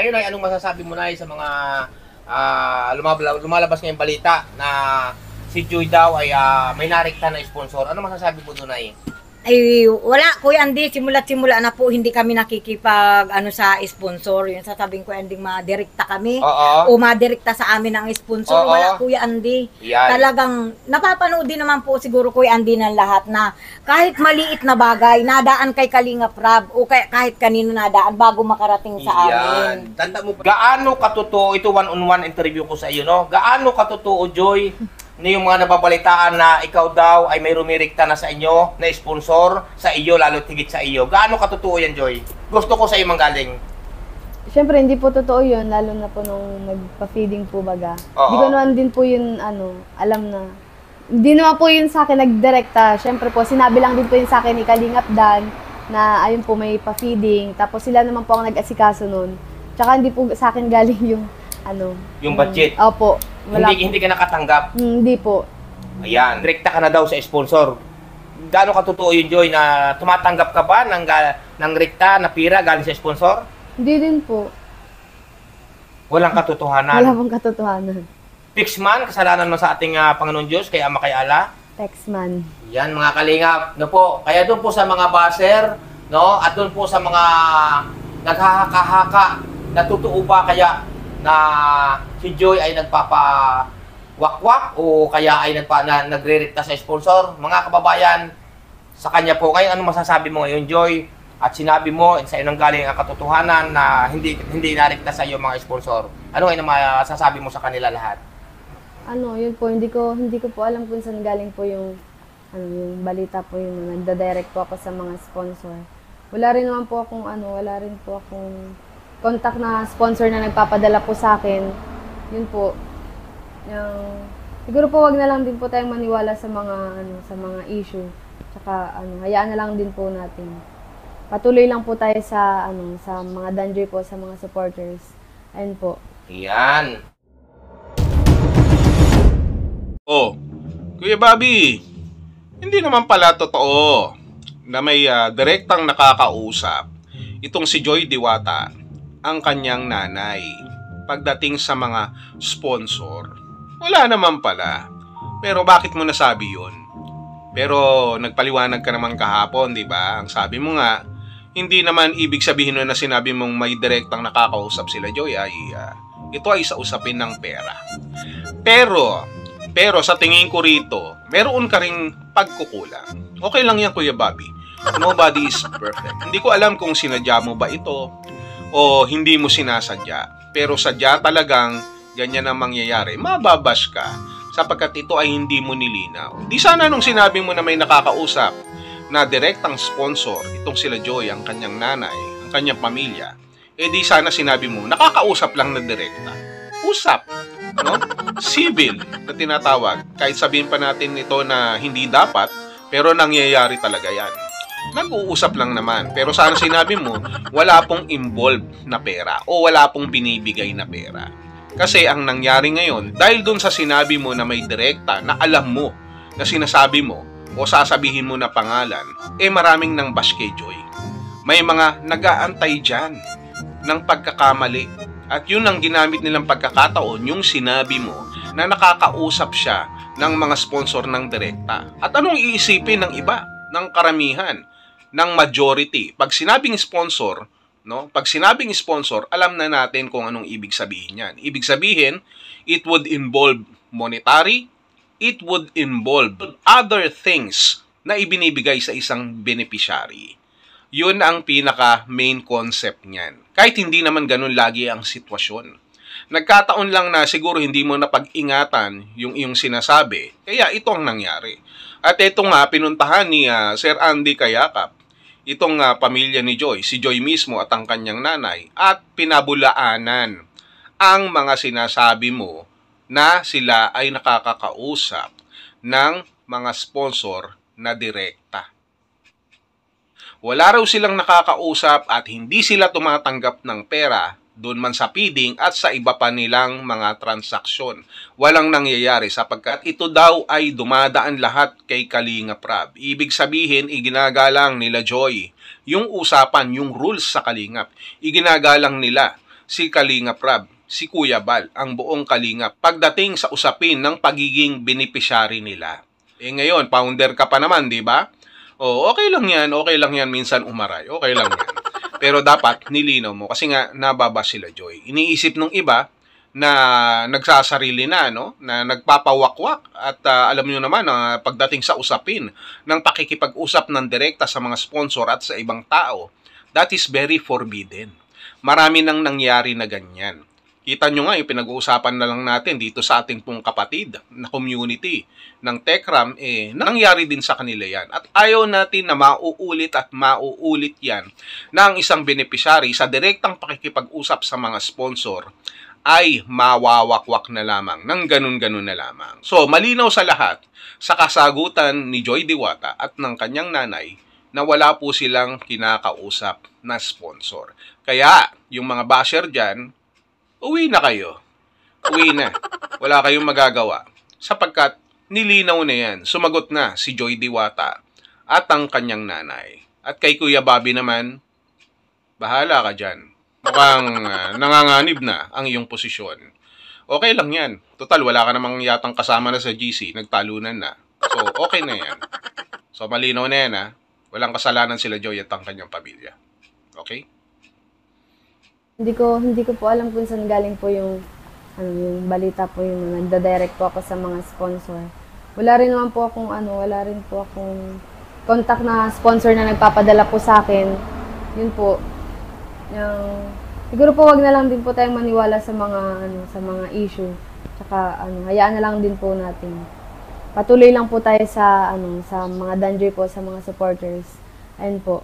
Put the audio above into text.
Ngayon ay anong masasabi mo na sa mga lumalabas ngayong balita na si Joy daw ay may narekta na sponsor. Ano masasabi mo doon ay? Ay, wala, Kuya Andy, simula na po hindi kami nakikipag sa sponsor. Yung sasabing Kuya Andy, madirekta kami. O madirekta sa amin ang sponsor. Wala, Kuya Andy. Yan. Talagang napapanood din naman po siguro Kuya Andy ng lahat na kahit maliit na bagay, nadaan kay Kalingap Rab o kahit kanino nadaan bago makarating sa amin. Tanda mo, gaano katotoo, ito one-on-one interview ko sa iyo, no? Gaano katotoo, Joy, yung mga nababalitaan na ikaw daw ay may rumirikta na sa inyo, na sponsor sa iyo, lalo tigit sa iyo. Gaano katotoo yan, Joy? Gusto ko sa iyo manggaling. Siyempre, hindi po totoo yun, lalo na po nung nagpa-feeding po baga. Hindi ko naman din po yun, alam na. Hindi naman po yun sa akin nagdirekta. Siyempre po, sinabi lang din po yun sa akin ni Kalingap Dan na ayun po, may pa-feeding. Tapos sila naman po ang nag-asikaso nun. Tsaka hindi po sa akin galing yung yung budget? Opo. Hindi ka nakatanggap? Hindi po. Ayan, direkta ka na daw sa sponsor. Gaano katotoo yun, Joy, na tumatanggap ka ba ng rekta na pira galing sa sponsor? Hindi din po. Walang katotohanan? Wala pong katotohanan. Fix man, kasalanan mo sa ating Panginoon Diyos, kay Ama kay Allah? Textman. Yan, mga kalingap. No po, kaya doon po sa mga baser, no, at doon po sa mga naghahaka-haka, natutuo ba kaya na si Joy ay nagpapawakwak o kaya ay nagre-rekta sa sponsor? Mga kababayan, sa kanya po, ngayon ano masasabi mo ngayon, Joy? At sinabi mo, sa iyo nang galing ang katotohanan na hindi narekta sa iyo mga sponsor. Ano ngayon ang masasabi mo sa kanila lahat? Yun po, hindi ko po alam kung saan galing po yung balita po yun, nagda-direct po ako sa mga sponsor. Wala rin po akong contact na sponsor na nagpapadala po sa akin. Yun po. Siguro po wag na lang din po tayong maniwala sa mga issue. Tsaka hayaan na lang din po natin. Patuloy lang po tayo sa mga danger po sa mga supporters. Ayun po. Yan. Oh, Kuya Bobby, hindi naman pala totoo na may direktang nakakausap itong si Joy Diwata, ang kanyang nanay, pagdating sa mga sponsor. Wala naman pala. Pero bakit mo nasabi yun? Pero nagpaliwanag ka naman kahapon, di ba? Ang sabi mo nga, hindi naman ibig sabihin na sinabi mong may direktang nakakausap sila, Joy, ay ito ay sa usapin ng pera. Pero sa tingin ko rito, meron ka ring pagkukulang. Okay lang yan, Kuya Bobby. Nobody is perfect. Hindi ko alam kung sinadya mo ba ito o hindi mo sinasadya. Pero sadya talagang ganyan ang mangyayari. Mababash ka sapagkat ito ay hindi mo nilinaw. Di sana nung sinabi mo na may nakakausap na direktang sponsor, itong sila Joy, ang kanyang nanay, ang kanyang pamilya, di sana sinabi mo, nakakausap lang na direkta. Usap, no? Civil na tinatawag. Kahit sabihin pa natin ito na hindi dapat, pero nangyayari talaga yan. Nag-uusap lang naman. Pero sana sinabi mo, wala pong involved na pera o wala pong binibigay na pera. Kasi ang nangyari ngayon, dahil dun sa sinabi mo na may direkta na alam mo na sinasabi mo o sasabihin mo na pangalan, maraming nang bash kay Joy. May mga nag-aantay dyan ng pagkakamali. At yun ang ginamit nilang pagkakataon, yung sinabi mo na nakakausap siya ng mga sponsor ng direkta. At anong iisipin ng iba, ng karamihan, ng majority? Pag sinabing sponsor, no? Pag sinabing sponsor, alam na natin kung anong ibig sabihin yan. Ibig sabihin, it would involve monetary, it would involve other things na ibinibigay sa isang beneficiary. Yun ang pinaka main concept niyan. Kahit hindi naman ganun lagi ang sitwasyon. Nagkataon lang na siguro hindi mo napag-ingatan yung iyong sinasabi, kaya ito ang nangyari. At ito nga, pinuntahan ni Sir Andy Kayakap, itong pamilya ni Joy, si Joy mismo at ang kanyang nanay, at pinabulaanan ang mga sinasabi mo na sila ay nakakakausap ng mga sponsor na direkta. Wala raw silang nakakausap at hindi sila tumatanggap ng pera doon man sa feeding at sa iba pa nilang mga transaksyon. Walang nangyayari sapagkat ito daw ay dumadaan lahat kay Kalingap Rab. Ibig sabihin, iginagalang nila Joy yung usapan, yung rules sa Kalingap. Iginagalang nila si Kalingap Rab, si Kuya Bal, ang buong Kalingap pagdating sa usapin ng pagiging beneficiary nila. Eh ngayon, founder ka pa naman, di ba? O, okay lang yan minsan umaray, okay lang yan. Pero dapat nilinaw mo kasi nga nababa sila Joy. Iniisip ng iba na nagsasarili na, no? Na nagpapawakwak at alam niyo naman na pagdating sa usapin ng pakikipag-usap ng direkta sa mga sponsor at sa ibang tao, that is very forbidden. Marami nang nangyari na ganyan. Kita nyo nga, yung pinag-uusapan na lang natin dito sa ating pong kapatid na community ng Tekram, nangyari din sa kanila yan. At ayaw natin na mauulit at mauulit yan na ang isang beneficiary sa direktang pakikipag-usap sa mga sponsor ay mawawakwak na lamang, ng ganun-ganun na lamang. So, malinaw sa lahat, sa kasagutan ni Joy Diwata at ng kanyang nanay, na wala po silang kinakausap na sponsor. Kaya, yung mga basher dyan, uwi na kayo. Uwi na. Wala kayong magagawa. Sapagkat nilinaw na yan. Sumagot na si Joy Diwata at ang kanyang nanay. At kay Kuya Bobby naman, bahala ka dyan. Mukhang nanganganib na ang iyong posisyon. Okay lang yan. Total, wala ka namang yatang kasama na sa GC. Nagtalunan na. So, okay na yan. So, malinaw na yan, ha. Walang kasalanan sila Joy at ang kanyang pamilya. Okay? Hindi ko po alam kung saan galing po yung balita po yung nagda-direct po ako sa mga sponsor. Wala rin po akong contact na sponsor na nagpapadala po sa akin. Yun po. Siguro po wag na lang din po tayong maniwala sa mga issue. Tsaka hayaan na lang din po natin. Patuloy lang po tayo sa mga danjoy po sa mga supporters. Ayun po.